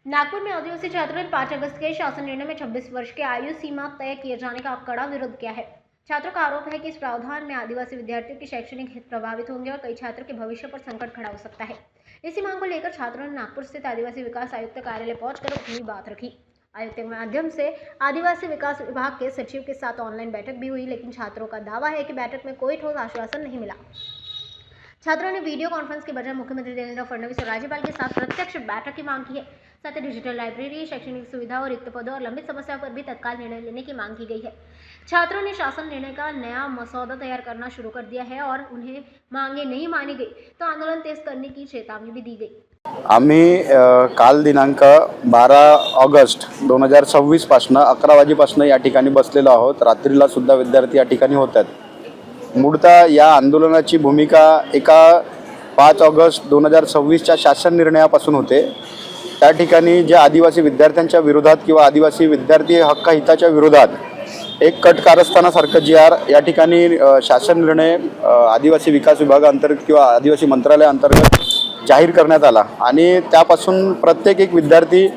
नागपुर में आदिवासी छात्रों ने 5 अगस्त के शासन निर्णय में 26 वर्ष की आयु सीमा तय किए जाने का कड़ा विरोध किया है। छात्रों का आरोप है कि इस प्रावधान में आदिवासी विद्यार्थियों के शैक्षणिक हित प्रभावित होंगे और कई छात्रों के भविष्य पर संकट खड़ा हो सकता है। इसी मांग को लेकर छात्रों ने नागपुर स्थित आदिवासी विकास आयुक्त कार्यालय पहुंचकर अपनी बात रखी। आयुक्त के माध्यम से आदिवासी विकास विभाग के सचिव के साथ ऑनलाइन बैठक भी हुई, लेकिन छात्रों का दावा है कि बैठक में कोई ठोस आश्वासन नहीं मिला। छात्रों ने वीडियो कॉन्फ्रेंस के बजाय मुख्यमंत्री देवेंद्र फडणवीस और राज्यपाल के साथ प्रत्यक्ष बैठक की मांग की है। साथ ही डिजिटल लाइब्रेरी, शैक्षणिक सुविधा और रिक्त पदों और लंबित समस्याओं पर भी तत्काल निर्णय लेने की मांग की गई है। छात्रों ने शासन निर्णय का नया मसौदा तैयार करना शुरू कर दिया है और उन्हें मांगे नहीं मानी गई तो आंदोलन तेज करने की चेतावनी भी दी गई। आम्ही काल दिनांक 12 ऑगस्ट 2026 पासून 11 वाजेपासून या ठिकाणी बसलेलो आहोत। रात्रीला सुद्धा विद्यार्थी या ठिकाणी होतात। मूळतः या आंदोलनाची भूमिका एका 5 ऑगस्ट 2026च्या शासन निर्णयापासून होते। त्या ठिकाणी जे आदिवासी विद्यार्थ्यांच्या विरोधात किंवा आदिवासी विद्यार्थी हक्क हिताच्या विरोधात एक कट कारस्थानासारखं जी.आर. या ठिकाणी शासन निर्णय आदिवासी विकास विभागाअंतर्गत किंवा आदिवासी मंत्रालयाअंतर्गत जाहीर करण्यात आला आणि त्यापासून प्रत्येक एक विद्यार्थी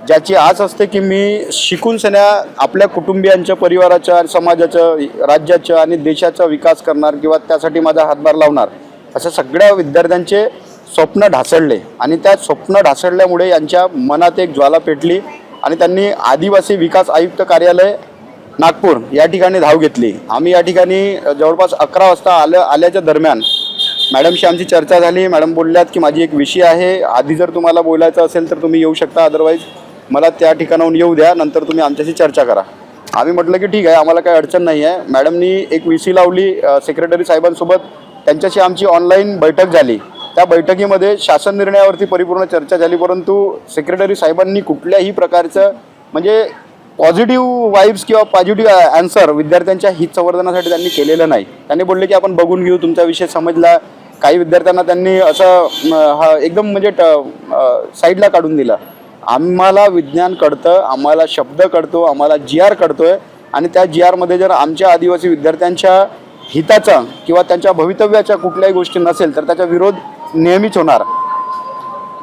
ज्याची आस असते की मी शिकून सन्या आपल्या कुटुंबियांच्या, परिवाराच्या, समाजाच्या, राज्याच्या आणि देशाचा विकास करणार किंवा त्यासाठी माझा हातभार लावणार अशा सगळ्या विद्यार्थ्यांचे स्वप्न ढासळले आणि त्या स्वप्न ढासळल्यामुळे यांच्या मनात एक ज्वाला पेटली आणि त्यांनी आदिवासी विकास आयुक्त कार्यालय नागपूर या ठिकाणी धाव घेतली। आम्ही या ठिकाणी जवळपास 11 वाजता आल्याच्या दरम्यान मॅडमशी आमची चर्चा झाली। मॅडम बोलल्यात की माझी एक विषय आहे, आधी जर तुम्हाला बोलायचं असेल तर तुम्ही येऊ शकता, अदरवाईज मला त्या ठिकाणाहून येऊ द्या, नंतर तुम्ही आमच्याशी चर्चा करा। आम्ही म्हटलं की ठीक आहे, आम्हाला काही अडचण नाही आहे। मॅडमनी एक VC लावली सेक्रेटरी साहेबांसोबत, त्यांच्याशी आमची ऑनलाईन बैठक झाली। त्या बैठकीमध्ये शासन निर्णयावरती परिपूर्ण चर्चा झाली, परंतु सेक्रेटरी साहेबांनी कुठल्याही प्रकारचं म्हणजे पॉझिटिव्ह वाइब्स किंवा पॉझिटिव्ह आन्सर विद्यार्थ्यांच्या हित संवर्धनासाठी त्यांनी केलेलं नाही। त्यांनी बोलले की आपण बघून घेऊ, तुमचा विषय समजला। काही विद्यार्थ्यांना त्यांनी असं एकदम म्हणजे साईडला काढून दिलं। आम्हाला विज्ञान कळतं, आम्हाला शब्द कळतो, आम्हाला GR कळतोय आणि त्या GR मध्ये जर आमच्या आदिवासी विद्यार्थ्यांच्या हिताचा किंवा त्यांच्या भवितव्याच्या कुठल्याही गोष्टी नसेल तर त्याचा विरोध नेहमीच होणार।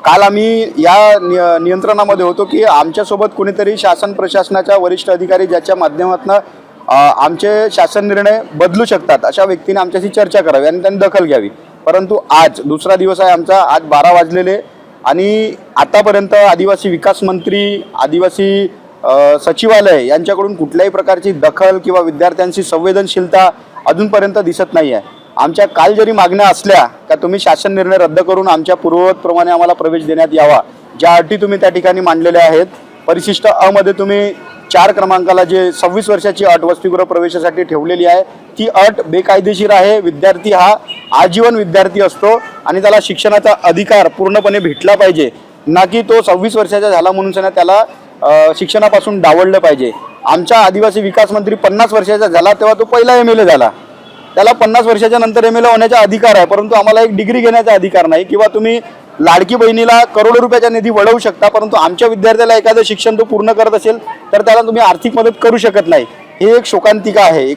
काल आम्ही या नियंत्रणामध्ये होतो की आमच्यासोबत कोणीतरी शासन प्रशासनाच्या वरिष्ठ अधिकारी ज्याच्या माध्यमातून आमचे शासन निर्णय बदलू शकतात अशा व्यक्तीने आमच्याशी चर्चा करावी आणि त्यांनी दखल घ्यावी। परंतु आज दुसरा दिवस आहे आमचा, आज 12 वाजलेले आणि आतापर्यंत आदिवासी विकास मंत्री, आदिवासी सचिवालय यांच्याकडून कुठल्याही प्रकारची दखल किंवा विद्यार्थ्यांची संवेदनशीलता अजूनपर्यंत दिसत नाही आहे। आमच्या काल जरी मागण्या असल्या का तुम्ही शासन निर्णय रद्द करून आमच्या पूर्ववतप्रमाणे आम्हाला प्रवेश देण्यात यावा, ज्या अटी तुम्ही त्या ठिकाणी मांडलेल्या आहेत। परिशिष्ट अ मध्ये तुम्ही 4 क्रमांकाला जे 26 वर्षाची अट वसतिगृह प्रवेशासाठी ठेवलेली आहे ती अट बेकायदेशीर आहे। विद्यार्थी हा आजीवन विद्यार्थी असतो आणि त्याला शिक्षणाचा अधिकार पूर्णपणे भेटला पाहिजे, ना की तो 26 वर्षाचा झाला म्हणून त्याला शिक्षणापासून डावललं पाहिजे। आमचा आदिवासी विकास मंत्री 50 वर्षाचा झाला तेव्हा तो पहिला MLA झाला, त्याला 50 वर्षाच्या नंतर MLA होण्याचा अधिकार आहे, परंतु आम्हाला एक डिग्री घेण्याचा अधिकार नाही। किंवा तुम्ही लाडकी बहिणीला करोडो रुपयाचा निधी वळवू शकता, परंतु आमच्या विद्यार्थ्याला एखादं शिक्षण तो पूर्ण करत असेल तर त्याला तुम्ही आर्थिक मदत करू शकत नाही। हे एक शोकांतिका आहे।